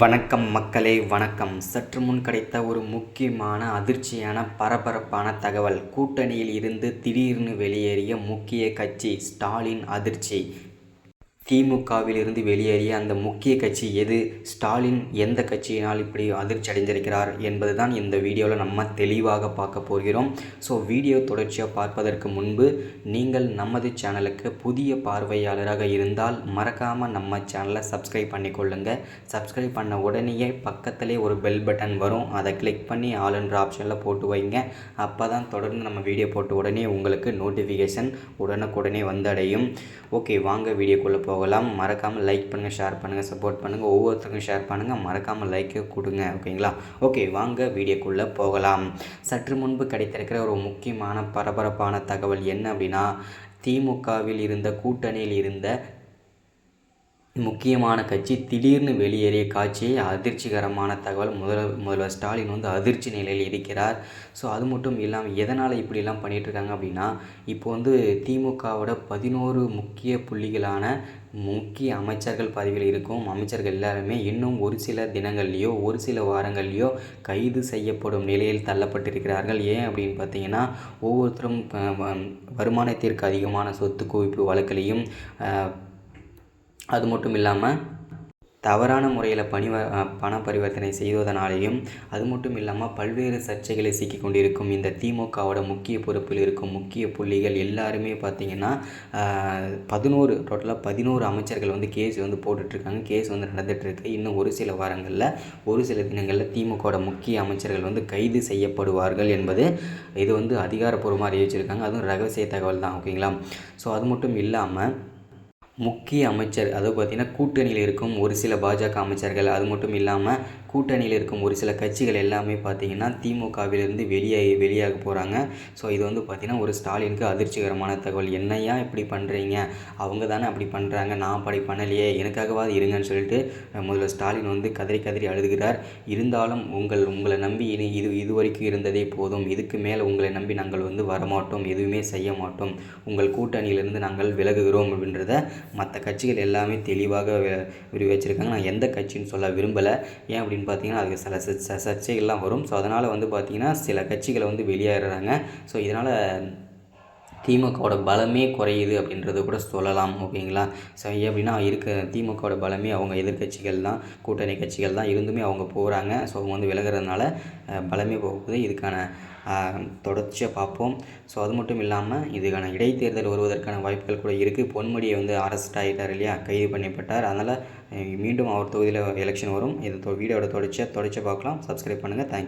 வணக்கம் மக்களே, வணக்கம். சற்று முன் கிடைத்த ஒரு முக்கியமான அதிர்ச்சியான பரபரப்பான தகவல். கூட்டணியில் இருந்து திடீர்னு வெளியேறிய முக்கிய கட்சி ஸ்டாலின் அதிர்ச்சி. திமுகவில் இருந்து வெளியேறிய அந்த முக்கிய கட்சி எது? ஸ்டாலின் எந்த கட்சியினால் இப்படி அதிர்ச்சி அடைந்திருக்கிறார் என்பது தான் இந்த வீடியோவில் நம்ம தெளிவாக பார்க்க போகிறோம். ஸோ வீடியோ தொடர்ச்சியாக பார்ப்பதற்கு முன்பு நீங்கள் நமது சேனலுக்கு புதிய பார்வையாளராக இருந்தால் மறக்காமல் நம்ம சேனலை சப்ஸ்கிரைப் பண்ணிக்கொள்ளுங்கள். சப்ஸ்கிரைப் பண்ண உடனேயே பக்கத்திலே ஒரு பெல் பட்டன் வரும், அதை கிளிக் பண்ணி ஆல் என்ற ஆப்ஷனில் போட்டு வைங்க. அப்போ தான் தொடர்ந்து நம்ம வீடியோ போட்ட உடனே உங்களுக்கு நோட்டிஃபிகேஷன் உடனுக்குடனே வந்தடையும். ஓகே, வாங்க வீடியோக்குள்ளே போகலாம். மறக்காமல் லைக் பண்ணுங்கள், ஷேர் பண்ணுங்கள், சப்போர்ட் பண்ணுங்கள். ஒவ்வொருத்தருக்கும் ஷேர் பண்ணுங்கள், மறக்காமல் லைக்கு கொடுங்க. ஓகேங்களா? ஓகே, வாங்க வீடியோக்குள்ளே போகலாம். சற்று முன்பு கிடைத்திருக்கிற ஒரு முக்கியமான பரபரப்பான தகவல் என்ன அப்படின்னா, திமுகவில் இருந்த கூட்டணியில் இருந்த முக்கியமான கட்சி திடீர்னு வெளியேறிய காட்சியை அதிர்ச்சிகரமான தகவல். முதல்வர் ஸ்டாலின் அதிர்ச்சி நிலையில் இருக்கிறார். ஸோ அது மட்டும் இல்லாமல் எதனால் இப்படிலாம் பண்ணிகிட்ருக்காங்க அப்படின்னா, இப்போ திமுகவோட 11 முக்கிய புள்ளிகளான முக்கிய அமைச்சர்கள் பதவியில் இருக்கும் அமைச்சர்கள் எல்லாருமே இன்னும் ஒரு சில தினங்கள்லேயோ ஒரு சில வாரங்கள்லேயோ கைது செய்யப்படும் நிலையில் தள்ளப்பட்டிருக்கிறார்கள். ஏன் அப்படின்னு பார்த்தீங்கன்னா, ஒவ்வொருத்தரும் வருமானத்திற்கு அதிகமான சொத்து குவிப்பு வழக்கிலையும், அது மட்டும் இல்லாமல் தவறான முறையில் பண பரிவர்த்தனை செய்வதனாலேயும், அது மட்டும் இல்லாமல் பல்வேறு சர்ச்சைகளை சிக்கி கொண்டிருக்கும் இந்த திமுகவோட முக்கிய பொறுப்பில் இருக்கும் முக்கிய புள்ளிகள் எல்லாருமே பார்த்திங்கன்னா, 11 அமைச்சர்கள் கேஸ் போட்டுட்ருக்காங்க. கேஸ் நடந்துகிட்ருக்கு. இன்னும் ஒரு சில வாரங்களில், ஒரு சில தினங்களில் திமுகவோட முக்கிய அமைச்சர்கள் கைது செய்யப்படுவார்கள் என்பது இது அதிகாரப்பூர்வமாக அறிவிச்சிருக்காங்க. அதுவும் ரகசிய தகவல் தான். ஓகேங்களா? ஸோ அது மட்டும் இல்லாமல் முக்கிய அமைச்சர், அதாவது பார்த்திங்கன்னா கூட்டணியில் இருக்கும் ஒரு சில பாஜக அமைச்சர்கள், அது மட்டும் இல்லாமல் கூட்டணியில் இருக்கும் ஒரு சில கட்சிகள் எல்லாமே பார்த்திங்கன்னா திமுகவிலிருந்து வெளியாக போகிறாங்க. ஸோ இது பார்த்திங்கன்னா ஒரு ஸ்டாலினுக்கு அதிர்ச்சிகரமான தகவல். என்னையா இப்படி பண்ணுறீங்க, அவங்க தானே அப்படி பண்ணுறாங்க, நான் அப்படி பண்ணலையே, எனக்காகவாது இருங்கன்னு சொல்லிட்டு முதல்வர் ஸ்டாலின் கதறி அழுதுகிறார். இருந்தாலும் உங்களை நம்பி இது வரைக்கும் இருந்ததே போதும், இதுக்கு மேலே உங்களை நம்பி நாங்கள் வரமாட்டோம், எதுவுமே செய்ய மாட்டோம், உங்கள் கூட்டணியிலிருந்து நாங்கள் விலகுகிறோம் அப்படின்றத மற்ற கட்சிகள் எல்லாமே தெளிவாக வச்சுருக்காங்க. நான் எந்த கட்சின்னு சொல்ல விரும்பலை. ஏன் அப்படின்னு பார்த்தீங்கன்னா, அதுக்கு சில சர்ச்சைகள்லாம் வரும். ஸோ அதனால் பார்த்திங்கன்னா சில கட்சிகளை வெளியேறுறாங்க. ஸோ இதனால் திமுகவோட பலமே குறையுது அப்படின்றது கூட சொல்லலாம். ஓகேங்களா? ஸோ அப்படின்னா திமுகவோட பலமே அவங்க எதிர்கட்சிகள் தான், கூட்டணி கட்சிகள் தான். இருந்துமே அவங்க போகிறாங்க. ஸோ அவங்க விலகிறதுனால பலமே போகுது. இதுக்கான தொடர்ச்சியாக பார்ப்போம். ஸோ அது மட்டும் இல்லாமல் இதுக்கான இடைத்தேர்தல் வருவதற்கான வாய்ப்புகள் கூட இருக்குது. பொன்முடியை அரெஸ்ட் ஆகிட்டார் இல்லையா, கைது பண்ணப்பட்டார். அதனால் மீண்டும் அவர் தொகுதியில் எலெக்ஷன் வரும். இது வீடியோட தொடர்ச்சியாக பார்க்கலாம். சப்ஸ்கிரைப் பண்ணுங்கள். தேங்க்யூ.